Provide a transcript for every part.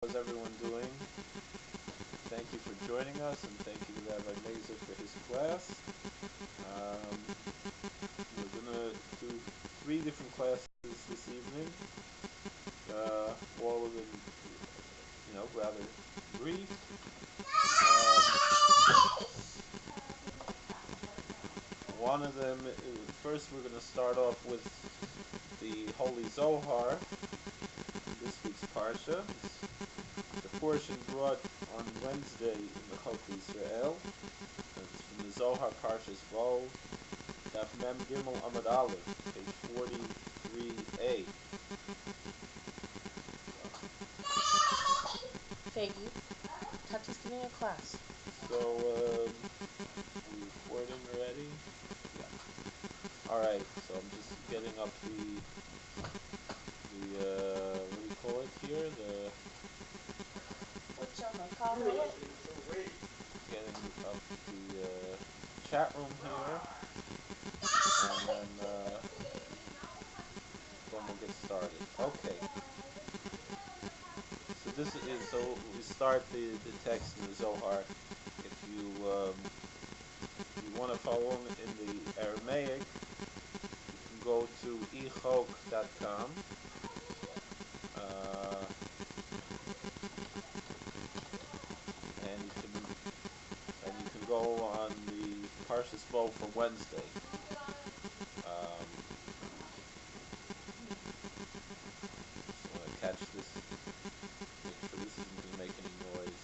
How's everyone doing? Thank you for joining us, and thank you to Rabbi Mazer for his class. Um, we're gonna do 3 different classes this evening. All of them, rather brief. One of them, first we're gonna start off with the Holy Zohar, this week's Parsha. It's the portion brought on Wednesday in the Chok Israel. It's from the Zohar Parshas Bo, Daf Mem Gimel Amud Aleph, page 43a. Faggy, Tati's giving a class. So, are we recording already? Yeah. Alright, so I'm just getting up the what do you call it here? Getting up the chat room here, and then we'll get started. Okay. So we start the text in the Zohar. If you want to follow in the Aramaic, you can go to echok.com. And you can go on the Parshas Bo for Wednesday. Just want to catch this. Make sure this isn't going to make any noise.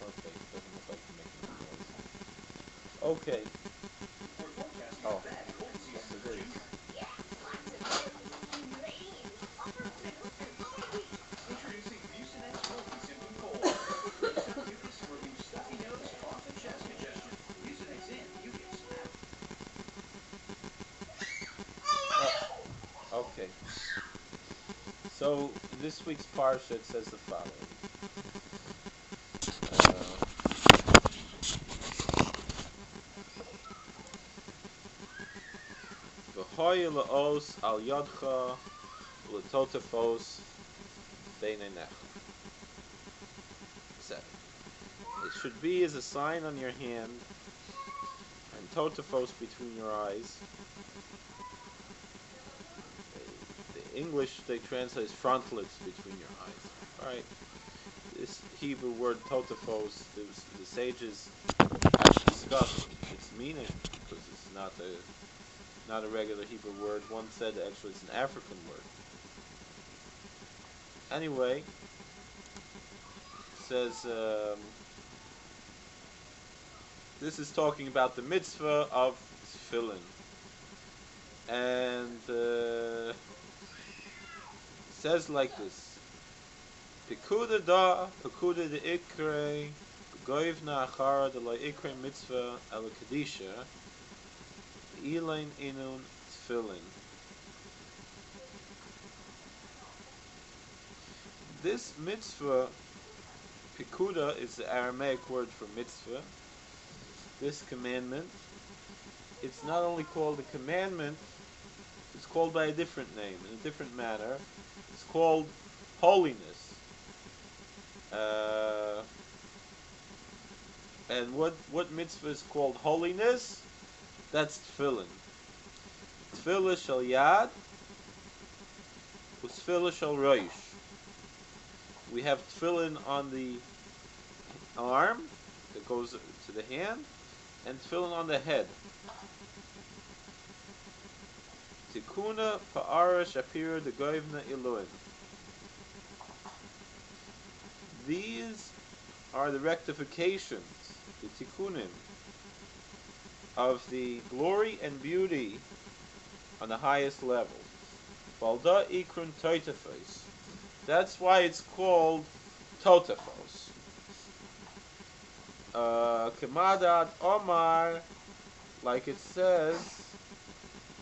Okay, it doesn't look like it's making any noise. Okay. Oh, yes it is. Okay. So this week's parsha, it says the following. V'hoy la'os al yodcha u'letotefos beinenecha. 7. It should be as a sign on your hand and totefos between your eyes. The English, they translate as frontlets between your eyes. Alright. This Hebrew word totefos, the sages actually discussed its meaning, because it's not a regular Hebrew word. One said actually it's an African word. Anyway, it says this is talking about the mitzvah of Tefillin. And it says like this: Pekuda da, pekuda de ikre, goivna achara de la ikre mitzvah el kedisha, ilain inun tefillin. This mitzvah, pekuda, is the Aramaic word for mitzvah. This commandment, it's not only called a commandment, it's called by a different name, in a different manner. It's called holiness. And what mitzvah is called holiness? That's tefillin. Tefillah shel yad, u'tefillah shel roish. We have tefillin on the arm that goes to the hand, and tefillin on the head. Tikuna pa'ara shapira de goivna iluin. These are the rectifications, the tikkunim, of the glory and beauty on the highest level. Balda ikrun totefos. That's why it's called totefos. Kemadat Omar, like it says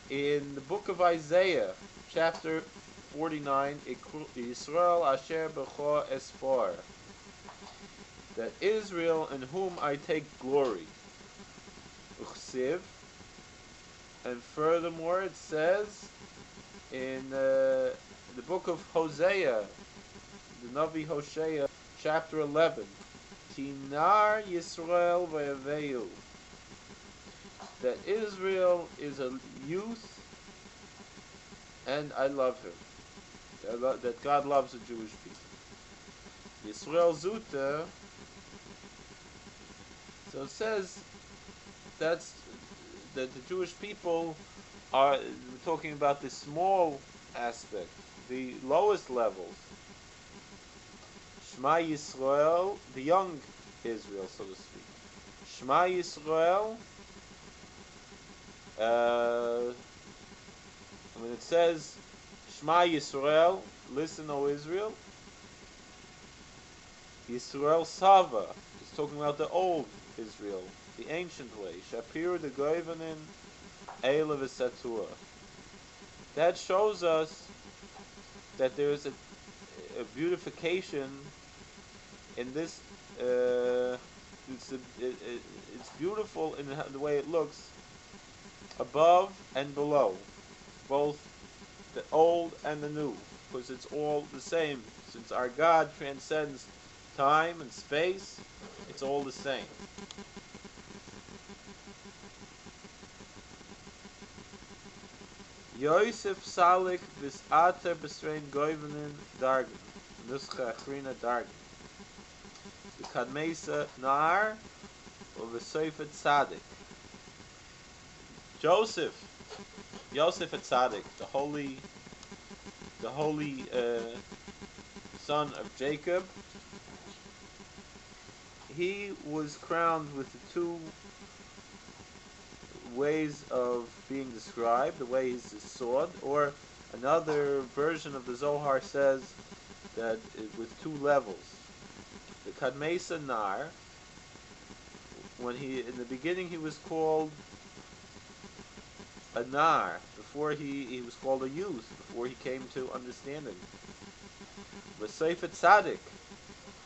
in the book of Isaiah, chapter 49, Yisrael Asher B'cho Esfor, that Israel in whom I take glory. Uchsiv, and furthermore it says in the book of Hosea, the Navi Hosea, chapter 11. Tinar Yisrael v'Yaveu. That Israel is a youth, and I love him. That God loves the Jewish people. Yisrael Zuta. So it says that the Jewish people are talking about the small aspect, the lowest levels. Shema Yisrael, the young Israel, so to speak. Shema Yisrael. When it says Shema Yisrael, listen, O Israel. Yisrael Sava is talking about the old Israel, the ancient way. Shapir the Goivanin Eila v'Satura. That shows us that there is a beautification in this. It's beautiful in the way it looks, above and below, both the old and the new, because it's all the same. Since our God transcends time and space, it's all the same. Yosef Salik bis Ater Besrein Goivenin Dargen, Nuscha Achrina Dargen. The Kadmesa Nar or Vesofet Tzadik. Yosef at Tzadik, the holy son of Jacob. He was crowned with the two ways of being described. The way is his sword, or another version of the Zohar says that with two levels. The Kadmesa Nar, when in the beginning he was called a Nar, before he was called a youth, before he came to understanding. V'Seifet Tzaddik,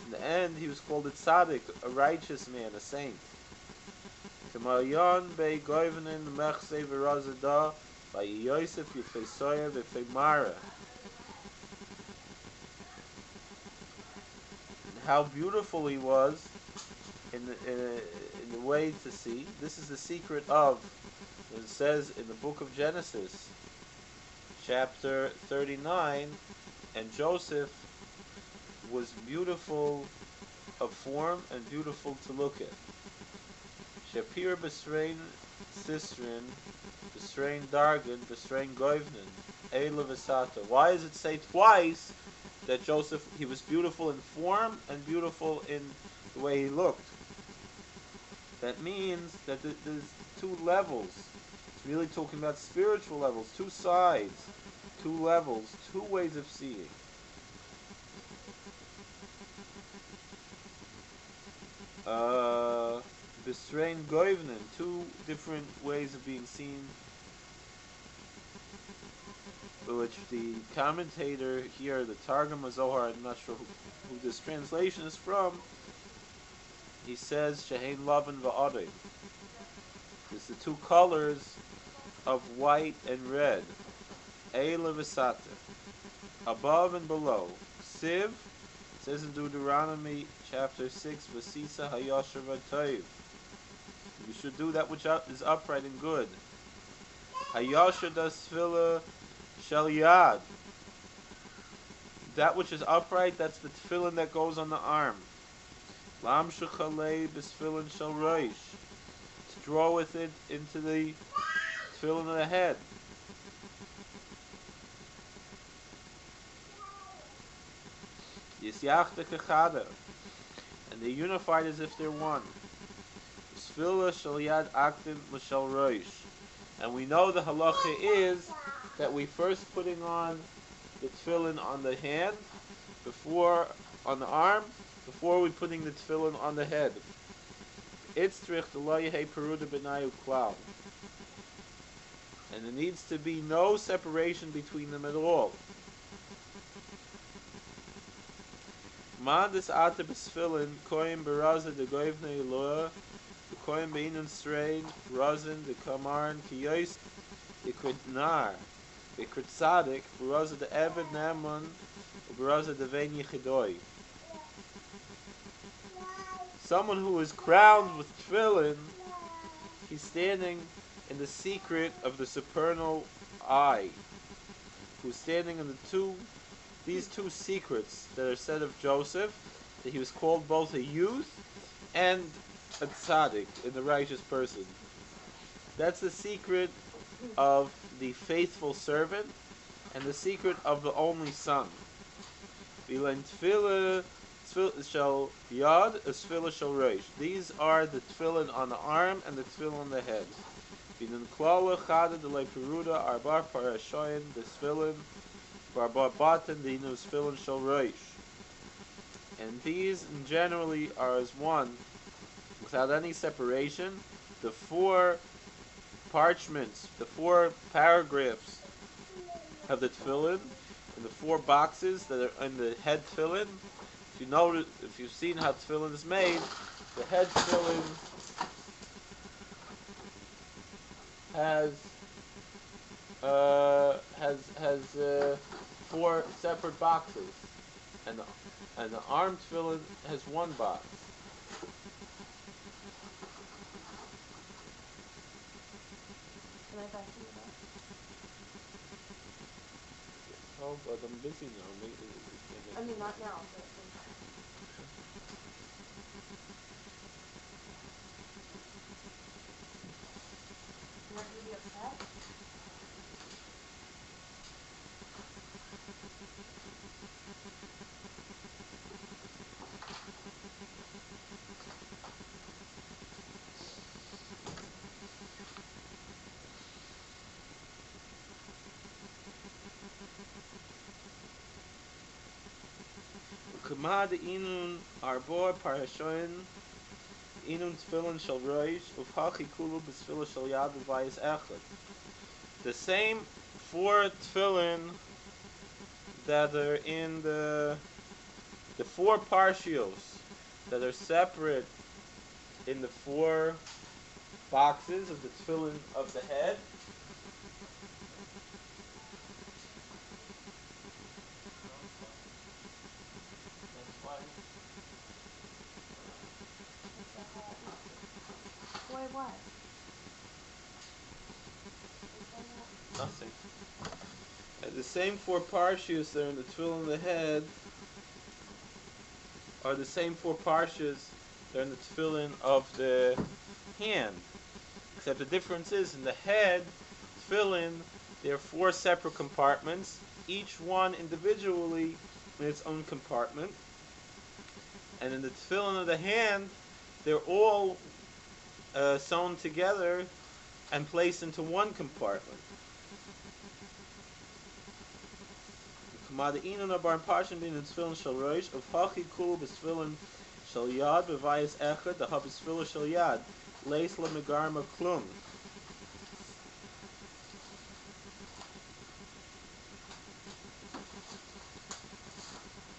in the end he was called a Tzaddik, a righteous man, a saint. K'mayon bei goivnin mechsei v'razada by Yosef Yefesoya v'Feimara. How beautiful he was in the way to see. This is the secret of, it says in the book of Genesis, chapter 39, and Joseph was beautiful of form and beautiful to look at. Shapir Besrein Sistrin, Besrein Dargan, Besrein Goivnin, Eila Vesata. Why does it say twice that Joseph, he was beautiful in form and beautiful in the way he looked? That means that there's two levels. It's really talking about spiritual levels, two sides, two levels, two ways of seeing. Besrein Goivnin, two different ways of being seen, which the commentator here, the Targum of Zohar, I'm not sure who this translation is from, he says Shehein Lavan Va'adei. There's the two colors of white and red. Eila V'Sata, above and below. Siv, says in Deuteronomy chapter 6, V'Sisa Hayasher V'Toiv. You should do that which is upright and good. Hayasher das Tefillah Shel Yad. That which is upright, that's the tefillin that goes on the arm. Lam Shechalei B'Tefillin Shel Roish. To draw with it into the tefillin of the head. Yisyachta Kechada. And they're unified as if they're one. Tefillah Shel Yad Akdim L'Shel Roish. And we know the halacha is that we first putting on the tefillin on the hand, on the arm, before we putting the tefillin on the head. Itzrich Deloyeh Peruda Benayu Klal. And there needs to be no separation between them at all. Mandis Ate B'Tefillin Koyim Beraza De Goivnei Eloah Koyim Beinun Strain Razin De Kamarn Kiyos Ikut Nar Ikr Tzadik, B'Raza de Eved Ne'eman, B'Raza de Vein Yichidoi. Someone who is crowned with tefillin, he's standing in the secret of the supernal eye, who's standing in these two secrets that are said of Joseph, that he was called both a youth and a tzaddik, in the righteous person. That's the secret of the faithful servant and the secret of the only son. Vilain tefillah shall yad, a tefillah shall reish. These are the tefillin on the arm and the tefillin on the head. Vinan klala chada de leperuda arba parashoyin the tefillin barba batan the inu tefillin shall reish. And these generally are as one, without any separation. The four parchments, the four paragraphs of the tefillin, and the four boxes that are in the head tefillin. If you notice, if you've seen how tefillin is made, the head tefillin has four separate boxes, and the arm tefillin has one box. Can I back you up? Oh, but I'm busy now. I mean, not now, but you want me to be upset? Kamad inun arbor parashoyin inun tefillin shall roish ufhachi kulu b'tefillah shall yad v'vayis echad. The same four tefillin that are in the four parshios that are separate in the four boxes of the tefillin of the head. Boy, what? Nothing. And the same four parshias that are in the tefillin of the head are the same four parshias that are in the tefillin of the hand. Except the difference is in the head tefillin there are four separate compartments, each one individually in its own compartment. And in the tefillin of the hand, they're all sewn together and placed into one compartment. Kamada'inan abar parshin bin tefillin shel roish of hachi kul b'tefillin shel yad b'vayis echad the habis tefillin shel yad leis lemegarma klum.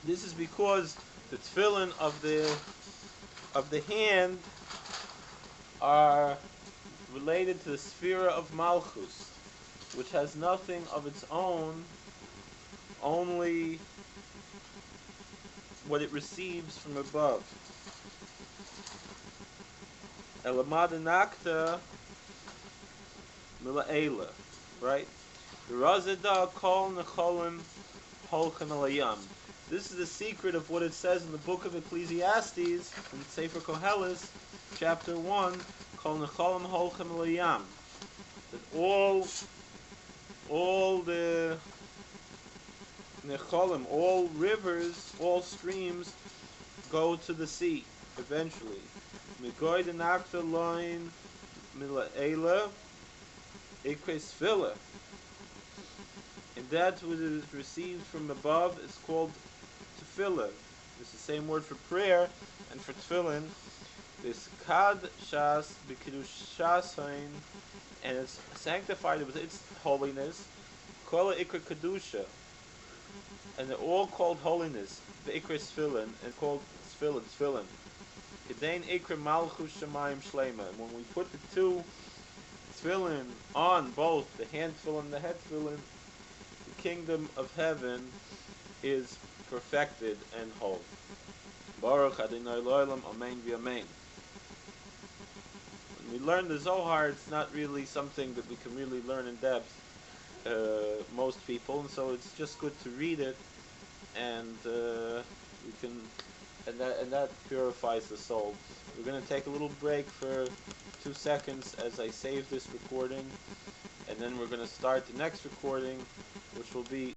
This is because the tefillin of the hand are related to the sphere of Malchus, which has nothing of its own, only what it receives from above. Elamada nakta mila'ela, right? The razada kol necholim holchan alayam. This is the secret of what it says in the book of Ecclesiastes, in Sefer Koheles, chapter 1, Kol Necholim Holchem L'Yam. That all the Necholim, all rivers, all streams, go to the sea, eventually. Migoy de Nakta Loin Mila'ela Ikres Fila. And that which is received from above is called tefillah. It's the same word for prayer and for tefillin. This kad shas b'kiddushas hain, and it's sanctified with its holiness. Kol ikra kedusha, and they're all called holiness. The ikra tefillin and called tefillin. Kedain ikra malchus shemayim shlema. And when we put the two tefillin on both the hand tefillin and the head tefillin, kingdom of heaven is perfected and whole. Baruch Adonai L'olam, Amen v'Amen. When we learn the Zohar, it's not really something that we can really learn in depth, most people, and so it's just good to read it, and we can, and that purifies the soul. We're going to take a little break for 2 seconds as I save this recording, and then we're going to start the next recording, which will be